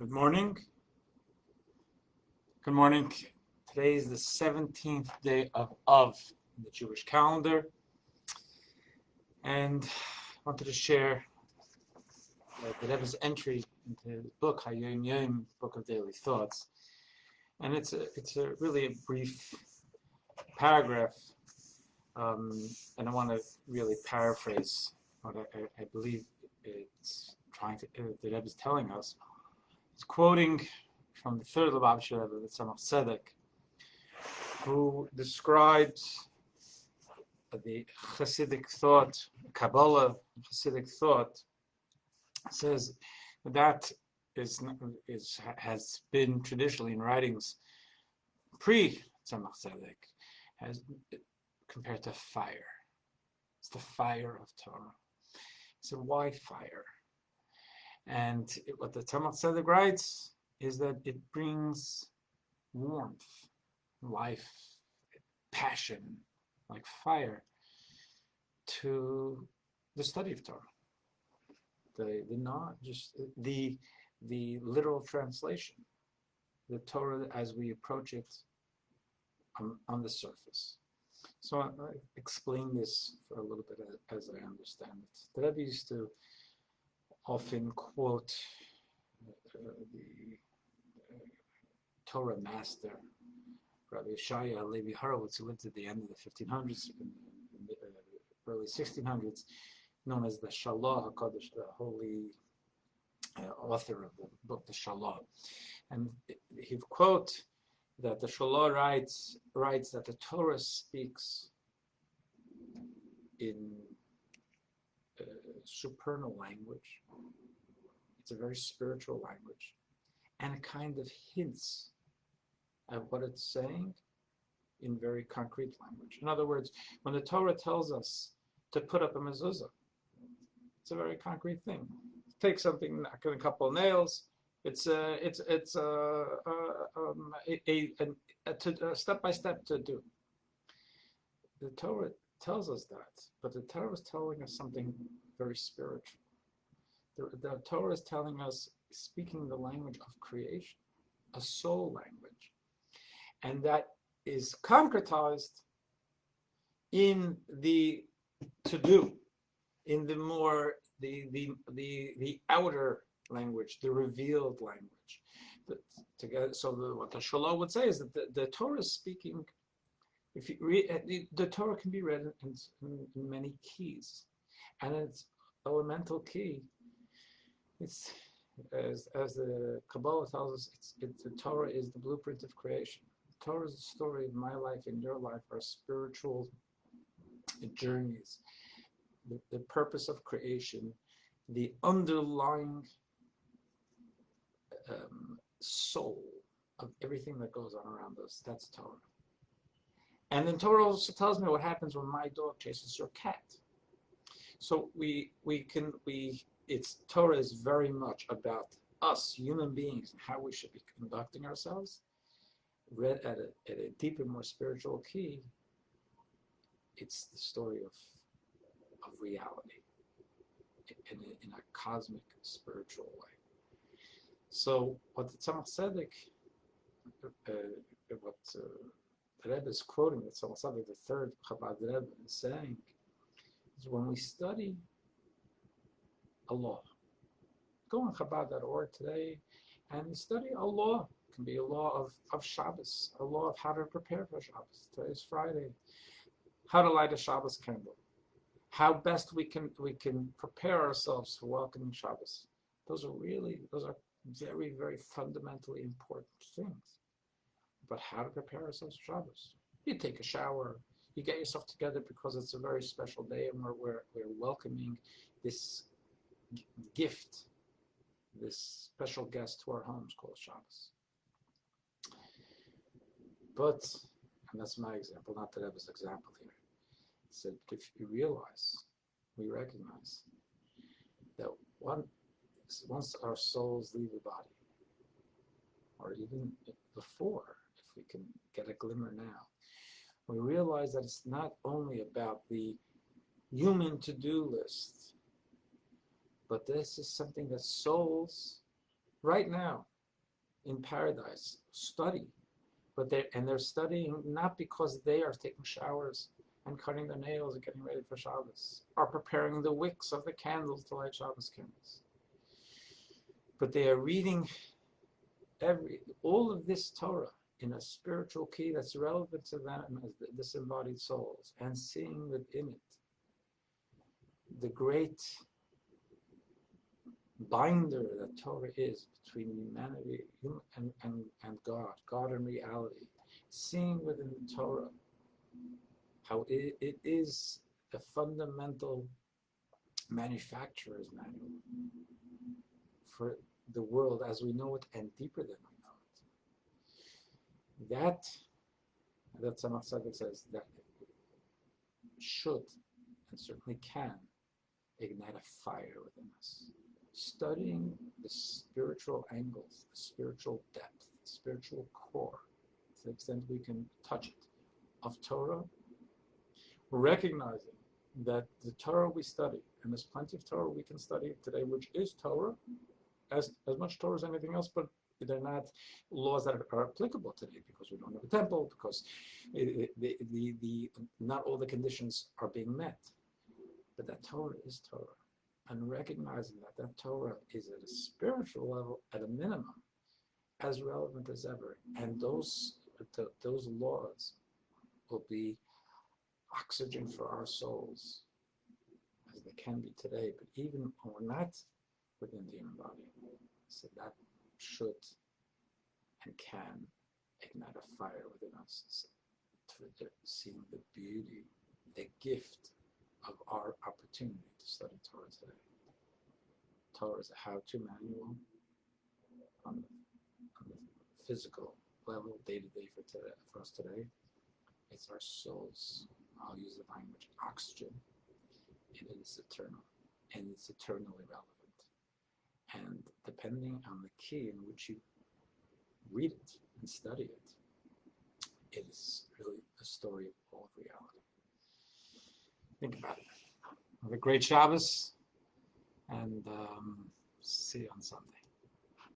Good morning. Good morning. Today is the 17th day of the Jewish calendar, and I wanted to share the Rebbe's entry into his book, Hayom Yom, Book of Daily Thoughts, and it's a really a brief paragraph, and I want to really paraphrase what I believe it's trying to. The Rebbe is telling us. It's quoting from the third Lubavitcher Rebbe, the Tzemach Tzedek, who describes the Hasidic thought, Kabbalah, Hasidic thought, says that has been traditionally in writings pre-Tzemach Tzedek, has compared to fire. It's the fire of Torah. So why fire? And what the Tzemach Tzedek writes is that it brings warmth, life, passion, like fire, to the study of Torah. The literal translation, the Torah as we approach it on the surface. So I explain this for a little bit as I understand it. The Rebbe used to often quote the Torah master, Rabbi Shaya Levi Horowitz, who lived at the end of the 1500s, in the early 1600s, known as the Shalah HaKadosh, the holy author of the book, the Shalah. And he would quote that the Shalah writes that the Torah speaks in supernal language. It's a very spiritual language, and it kind of hints at what it's saying in very concrete language. In other words, when the Torah tells us to put up a mezuzah, it's a very concrete thing. Take something, knock in a couple of nails. It's a step by step to do. The Torah tells us that, but the Torah is telling us something very spiritual. The Torah is telling us, speaking the language of creation, a soul language, and that is concretized in the to-do, in the more the outer language, the revealed language. What the Shalah would say is that the Torah is speaking. If you read, the Torah can be read in many keys, and its elemental key, it's as the Kabbalah tells us, the Torah is the blueprint of creation. The Torah is the story of my life and your life, our spiritual journeys, the purpose of creation, the underlying soul of everything that goes on around us. That's Torah. And then Torah also tells me what happens when my dog chases your cat. So Torah is very much about us, human beings, and how we should be conducting ourselves. Read at a deeper, more spiritual key, it's the story of reality in a cosmic, spiritual way. So what the Tzemach Tzedek, what the Rebbe is quoting, that Tzemach Tzedek, the third Chabad Rebbe, is saying, is when we study a law, go on Chabad.org today and study a law. It can be a law of Shabbos, a law of how to prepare for Shabbos. Today's Friday. How to light a Shabbos candle. How best we can prepare ourselves for welcoming Shabbos. Those are very, very fundamentally important things. But how to prepare ourselves for Shabbos. You take a shower, you get yourself together because it's a very special day and we're welcoming this gift, this special guest to our homes called Shabbos. But, and that's my example, not the Rebbe's example here. He said, if we recognize that once our souls leave the body, or even before, if we can get a glimmer now, we realize that it's not only about the human to-do list, but this is something that souls right now in paradise study, but they're studying not because they are taking showers and cutting their nails and getting ready for Shabbos, or preparing the wicks of the candles to light Shabbos candles. But they are reading all of this Torah in a spiritual key that's relevant to them as disembodied souls, and seeing within it the great binder that Torah is between humanity and God and reality. Seeing within the Torah how it is a fundamental manufacturer's manual for the world as we know it and deeper than we know it. That Tzemach Tzedek says that should and certainly can ignite a fire within us. Studying the spiritual angles, the spiritual depth, the spiritual core, to the extent we can touch it, of Torah, recognizing that the Torah we study, and there's plenty of Torah we can study today, which is Torah, as much Torah as anything else, but they're not laws that are applicable today because we don't have a temple, because not all the conditions are being met. But that Torah is Torah. And recognizing that Torah is at a spiritual level, at a minimum, as relevant as ever. And those laws will be oxygen for our souls, as they can be today, but even when we're not within the human body. So that should and can ignite a fire within us, seeing the beauty, the gift of our opportunity to study Torah today. Torah is a how-to manual on the physical level, day-to-day for us today. It's our souls, I'll use the language, oxygen, and it is eternal, and it's eternally relevant. And depending on the key in which you read it and study it, it is really a story of all of reality. Think about it. Have a great Shabbos, and see you on Sunday.